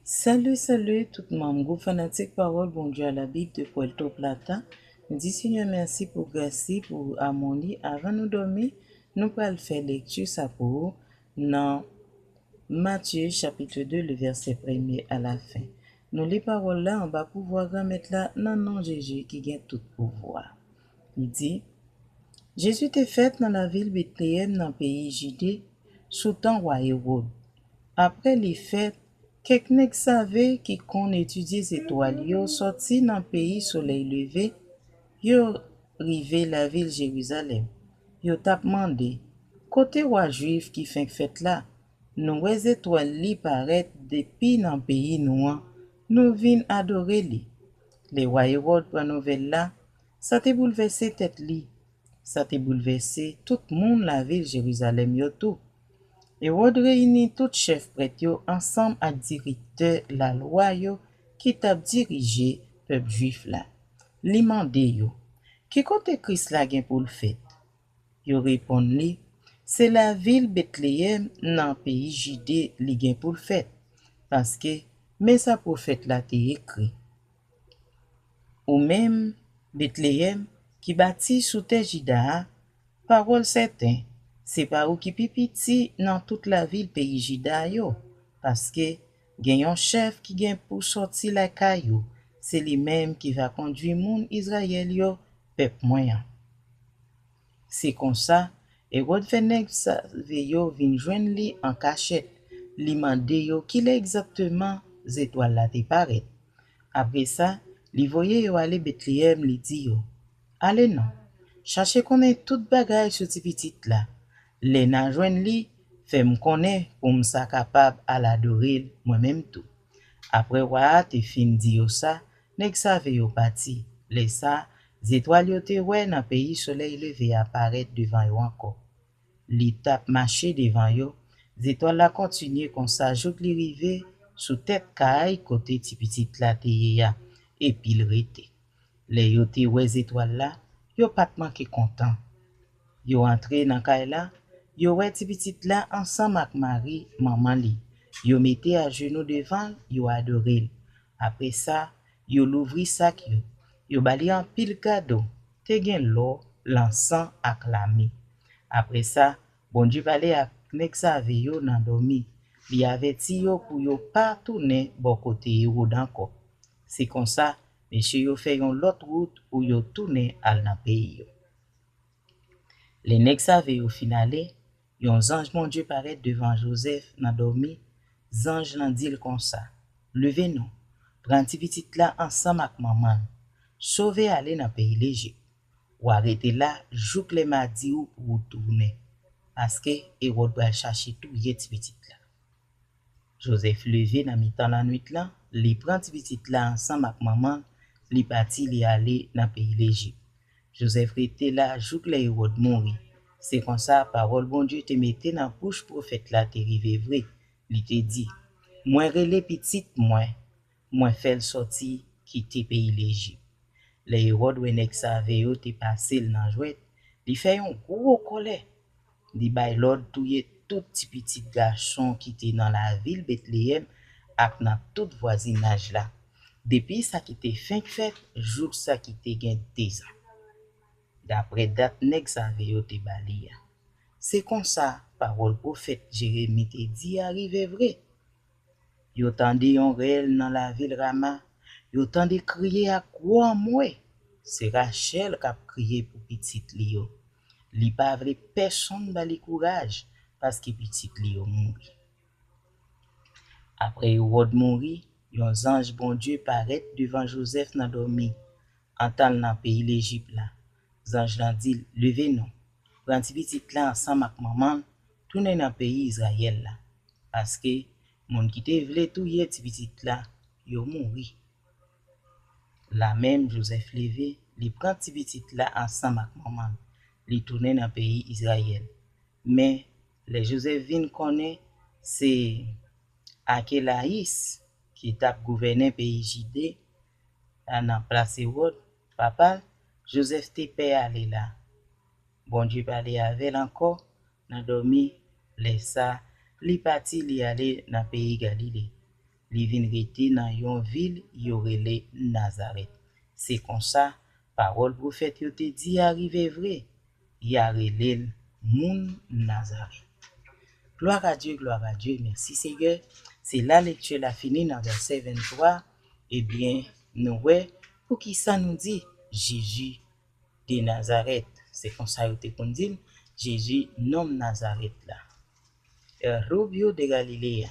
Salut, salut tout le monde. Groupe fanatique Parole Bon Dieu à la Bible de Puerto Plata. Nous disons Seigneur merci pour grâce, pour harmonie. Avant nous dormir, nous allons faire lecture ça pour dans Matthieu chapitre 2, le verset 1er à la fin. Nous les paroles là, on va pouvoir remettre là dans le nom de Jésus qui gagne tout pouvoir. Il dit, Jésus était fait dans la ville Bethléem dans le pays Judée, sous temps roi Hérode. Après les fêtes, quelques nèg savait qui qu'on étudie les étoiles, yo sorti dans pays soleil levé, yo rivé la ville Jérusalem. Yo tap mandé, côté roi juif qui fait fête là, nous les étoiles li paraît depuis dans pays nous, nous vinn adorer li. Les rois Hérode prend nouvelle là, ça te bouleversé tête li, ça te bouleversé tout monde la ville Jérusalem yo tout. Hérode réunit tout chef prêtre yo ensemble ak directeur la loi yo qui tap dirige peuple juif là. Li mande yo, qui kote Christ la gen pou l'fèt? Yo répond li, c'est la ville Bethléem nan pays Judée li gen pou l'fèt, parce que mais sa prophète la te écrit. Ou même Bethléem qui bâti sous terre Juda, parole certain, c'est pas ou qui pi piti dans toute la ville pays Juda yo, parce que gen yon chef qui gen pour sortir la caillou, c'est lui-même qui va conduire moun Israël yo, peuple moyen. C'est comme ça, Hérode fait nèg save yo vin joindre li en cachette, li mande yo qui exactement étoiles la te paraît. Après ça, li voye yo aller Bethléem li di yo, allez non, cherchez connaît toute bagay sur ti petit là. Les nan joine li, fait m connaît pour m sa capable à l'adorer moi-même tout. Après roi te fin di yo ça, nèg save yo parti. Les ça, étoiles yo te wè nan pays soleil levé apparaître devant yo encore. Li tap marché devant yo, étoiles la continue comme ça jouk li rive sous tête kay côté ti petit la te ya, et puis il rete. Les yo te wè étoiles là, yo pat manke content. Yo entré dans kay la, yo wè ti petit la ensemble ak Marie, maman li. Yo mette à genoux devant, yo adoré. Après ça, yo l'ouvri sac yo. Yo bali en pile cadeau, te gen l'or, l'encens ak la mi. Après ça, bon Dieu parle ak nèg save yo nan dormi. Li aveti yo pour yo pas tourner bon côté Hérode encore. C'est comme ça, monsieur yo fait yon l'autre route pour yo tourner al nan pays yo. Les nèg save yo finale, yon ange bon Dieu paraît devant Joseph nan dormi. Ange nan dit comme ça, levez nous, prends ti petit là ensemble ak maman, sauver aller dans pays l'Égypte, ou arrêter là, jouk les mardi ou pour tourner, parce que Hérode va chercher tout yé ti petit là. Joseph levé dans mi-temps la nuit là, li prend ti petit là ensemble ak maman, li parti li aller dans pays l'Égypte. Joseph était là, jouk les Hérode mourir. C'est comme ça, parole bon Dieu te mette dans bouche prophète là te rive vrai. Li te dit, moi relé petit moi fait sorti quitter pays l'Égypte. Les Hérode ou nèg save yo te passé nan jouet, li fait un gros colère. Li bay l'ordre touye tout petit garçon qui était dans la ville Bethléem ak dans tout voisinage là. Depuis ça qui te fin fête, jour ça qui te gen 2 ans. D'après date nèg save yo te bali. C'est comme ça, parole prophète Jérémie te dit arrive vrai. Yo tande yon réel dans la ville Rama, yo tande crier à quoi moi. C'est Rachel qui a crié pour petit li yo. Li pa vle personne bali courage parce que petit li yo mouri. Après Hérode mouri, yon ange bon Dieu paraît devant Joseph nan dormi, ental nan pays l'Égypte là. Ange lan dit, levez nous, prends ti petit là ensemble ak maman, tourner dans pays Israël là, parce que moun qui te vle touye ti petit là, yo mouri. La même Joseph levé, li prend ti petit là ensemble ak maman, li tourner dans pays Israël. Mais les Joseph vin connaît c'est Akelaïs qui t'a gouverné pays Judée dans place Hérode. Papa Joseph te père aller là. Bon Dieu parlait avec encore dans dormi les ça li parti li aller dans pays Galilée. li vin rete nan yon ville yorele Nazaret. C'est comme ça, parole prophète yo te dit arrive vrai, ya relel moun Nazaret. Gloire à Dieu, merci Seigneur. C'est la lecture la fini dans verset 23. Eh bien, nous ouais, pour qui ça nous dit Jésus de Nazareth. C'est comme ça qu'on dit Jésus nom Nazareth là. Rubio de Galilée.